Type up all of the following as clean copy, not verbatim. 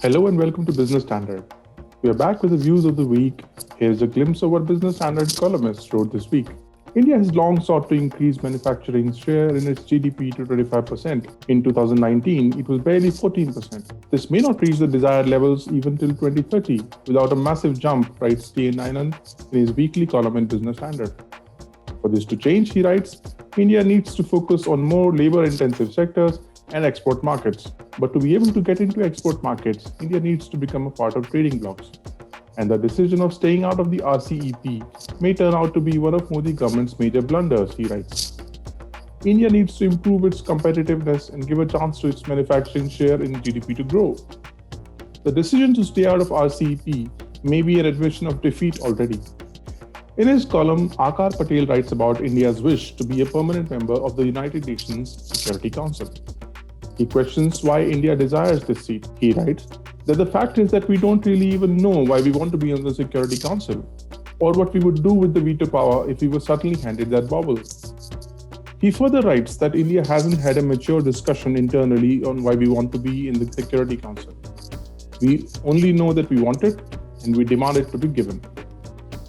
Hello and welcome to Business Standard. We are back with the views of the week. Here's a glimpse of what Business Standard columnists wrote this week. India has long sought to increase manufacturing's share in its GDP to 25%. In 2019, it was barely 14%. This may not reach the desired levels even till 2030 without a massive jump, writes T.N. Anand in his weekly column in Business Standard. For this to change, he writes, India needs to focus on more labor-intensive sectors and export markets. But to be able to get into export markets, India needs to become a part of trading blocs. And the decision of staying out of the RCEP may turn out to be one of Modi government's major blunders, he writes. India needs to improve its competitiveness and give a chance to its manufacturing share in GDP to grow. The decision to stay out of RCEP may be an admission of defeat already. In his column, Akar Patel writes about India's wish to be a permanent member of the United Nations Security Council. He questions why India desires this seat. He writes that the fact is that we don't really even know why we want to be on the Security Council, or what we would do with the veto power if we were suddenly handed that bauble. He further writes that India hasn't had a mature discussion internally on why we want to be in the Security Council. We only know that we want it, and we demand it to be given.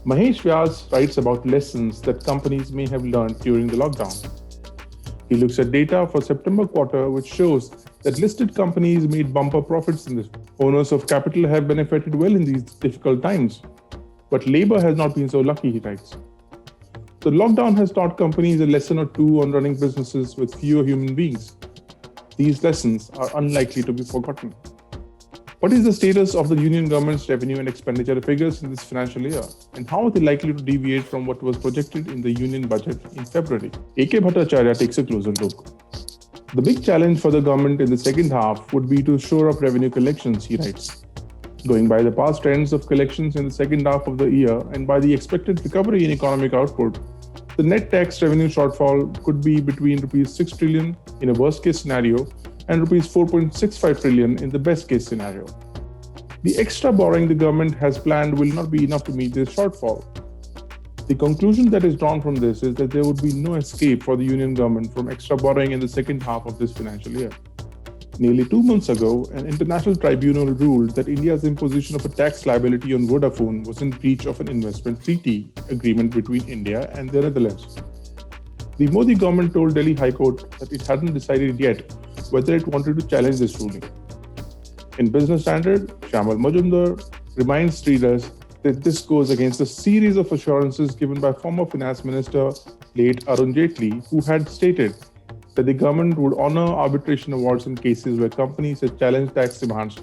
Mahesh Vyas writes about lessons that companies may have learned during the lockdown. He looks at data for September quarter, which shows that listed companies made bumper profits in this. Owners of capital have benefited well in these difficult times. But labor has not been so lucky, he writes. The lockdown has taught companies a lesson or two on running businesses with fewer human beings. These lessons are unlikely to be forgotten. What is the status of the union government's revenue and expenditure figures in this financial year? And how are they likely to deviate from what was projected in the union budget in February? A.K. Bhattacharya takes a closer look. The big challenge for the government in the second half would be to shore up revenue collections, he writes. Going by the past trends of collections in the second half of the year and by the expected recovery in economic output, the net tax revenue shortfall could be between Rs 6 trillion in a worst-case scenario and Rs 4.65 trillion in the best-case scenario. The extra borrowing the government has planned will not be enough to meet this shortfall. The conclusion that is drawn from this is that there would be no escape for the union government from extra borrowing in the second half of this financial year. Nearly 2 months ago, an international tribunal ruled that India's imposition of a tax liability on Vodafone was in breach of an investment treaty agreement between India and the Netherlands. The Modi government told Delhi High Court that it hadn't decided yet whether it wanted to challenge this ruling. In Business Standard, Shyamal Majumdar reminds readers that this goes against a series of assurances given by former Finance Minister late Arun Jaitley, who had stated that the government would honor arbitration awards in cases where companies had challenged tax demands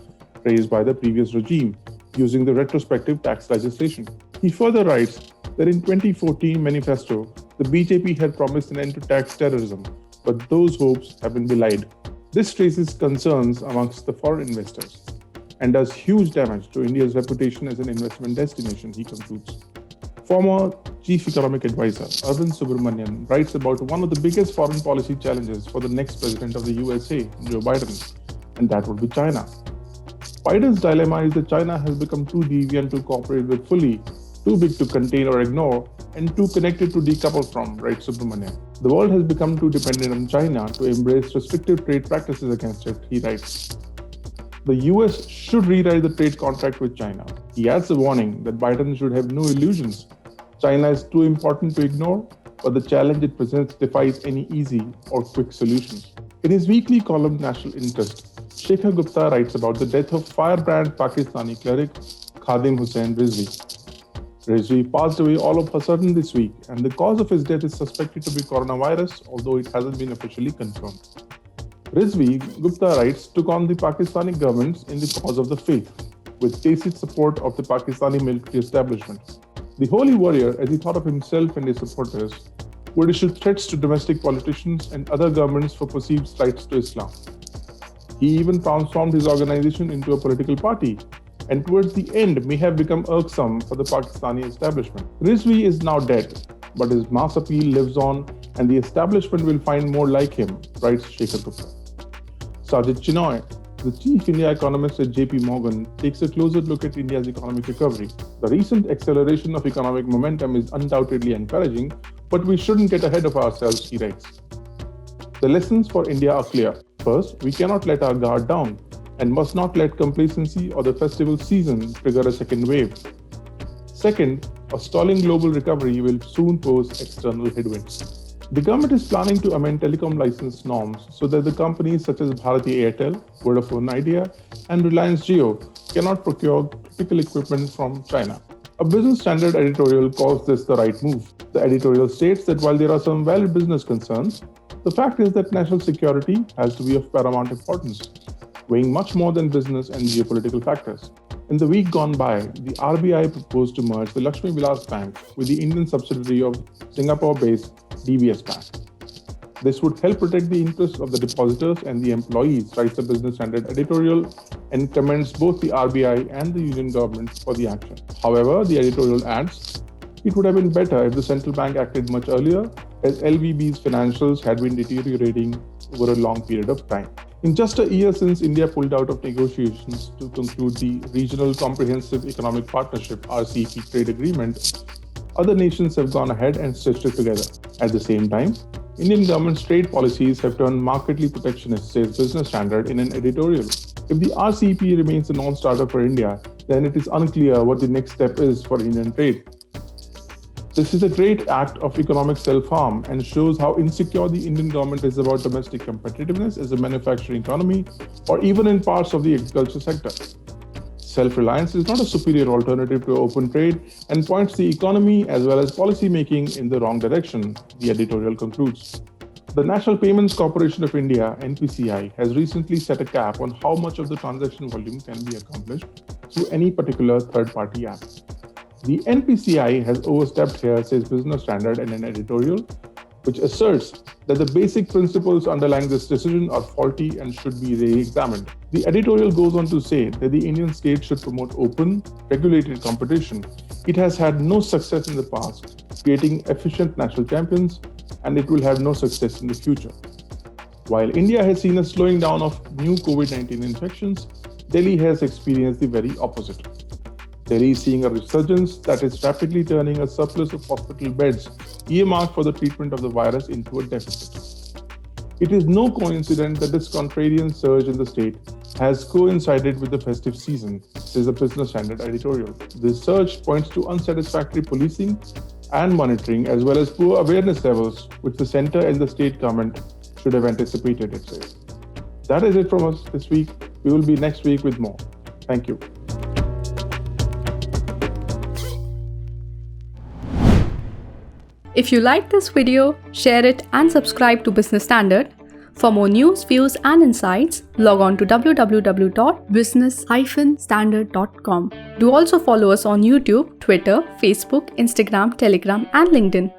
raised by the previous regime using the retrospective tax legislation. He further writes that in 2014 manifesto, the BJP had promised an end to tax terrorism, but those hopes have been belied. This raises concerns amongst the foreign investors and does huge damage to India's reputation as an investment destination, he concludes. Former Chief Economic Advisor Arvind Subramanian writes about one of the biggest foreign policy challenges for the next president of the USA, Joe Biden, and that would be China. Biden's dilemma is that China has become too deviant to cooperate with fully, too big to contain or ignore, and too connected to decouple from, writes Subramanian. The world has become too dependent on China to embrace restrictive trade practices against it, he writes. The US should rewrite the trade contract with China. He adds a warning that Biden should have no illusions. China is too important to ignore, but the challenge it presents defies any easy or quick solutions. In his weekly column National Interest, Shekhar Gupta writes about the death of firebrand Pakistani cleric Khadim Hussain Rizvi. Rizvi passed away all of a sudden this week, and the cause of his death is suspected to be coronavirus, although it hasn't been officially confirmed. Rizvi, Gupta writes, took on the Pakistani government in the cause of the faith, with tacit support of the Pakistani military establishment. The holy warrior, as he thought of himself and his supporters, would issue threats to domestic politicians and other governments for perceived slights to Islam. He even transformed his organization into a political party, and towards the end may have become irksome for the Pakistani establishment. Rizvi is now dead, but his mass appeal lives on, and the establishment will find more like him, writes Shekhar Gupta. Sajid Chinoy, the chief India economist at JP Morgan, takes a closer look at India's economic recovery. The recent acceleration of economic momentum is undoubtedly encouraging, but we shouldn't get ahead of ourselves, he writes. The lessons for India are clear. First, we cannot let our guard down. and must not let complacency or the festival season trigger a second wave. Second, a stalling global recovery will soon pose external headwinds. The government is planning to amend telecom license norms so that the companies such as Bharti Airtel, Vodafone Idea, and Reliance Jio cannot procure critical equipment from China. A Business Standard editorial calls this the right move. The editorial states that while there are some valid business concerns, the fact is that national security has to be of paramount importance, weighing much more than business and geopolitical factors. In the week gone by, the RBI proposed to merge the Lakshmi Vilas Bank with the Indian subsidiary of Singapore-based DBS Bank. This would help protect the interests of the depositors and the employees, writes the Business Standard editorial, and commends both the RBI and the Union government for the action. However, the editorial adds, it would have been better if the central bank acted much earlier, as LVB's financials had been deteriorating over a long period of time. In just a year since India pulled out of negotiations to conclude the Regional Comprehensive Economic Partnership (RCEP) trade agreement, other nations have gone ahead and stitched it together. At the same time, Indian government's trade policies have turned markedly protectionist, says Business Standard in an editorial. If the RCEP remains a non-starter for India, then it is unclear what the next step is for Indian trade. This is a great act of economic self-harm and shows how insecure the Indian government is about domestic competitiveness as a manufacturing economy or even in parts of the agriculture sector. Self-reliance is not a superior alternative to open trade and points the economy as well as policy making in the wrong direction, the editorial concludes. The National Payments Corporation of India, NPCI, has recently set a cap on how much of the transaction volume can be accomplished through any particular third-party app. The NPCI has overstepped here, says Business Standard in an editorial, which asserts that the basic principles underlying this decision are faulty and should be re-examined. The editorial goes on to say that the Indian state should promote open, regulated competition. It has had no success in the past, creating efficient national champions, and it will have no success in the future. While India has seen a slowing down of new COVID-19 infections, Delhi has experienced the very opposite. Delhi is seeing a resurgence that is rapidly turning a surplus of hospital beds earmarked for the treatment of the virus into a deficit. It is no coincidence that this contrarian surge in the state has coincided with the festive season, says the Business Standard editorial. This surge points to unsatisfactory policing and monitoring as well as poor awareness levels, which the centre and the state government should have anticipated, it says. That is it from us this week. We will be next week with more. Thank you. If you like this video, share it and subscribe to Business Standard. For more news, views and insights, log on to www.business-standard.com. Do also follow us on YouTube, Twitter, Facebook, Instagram, Telegram and LinkedIn.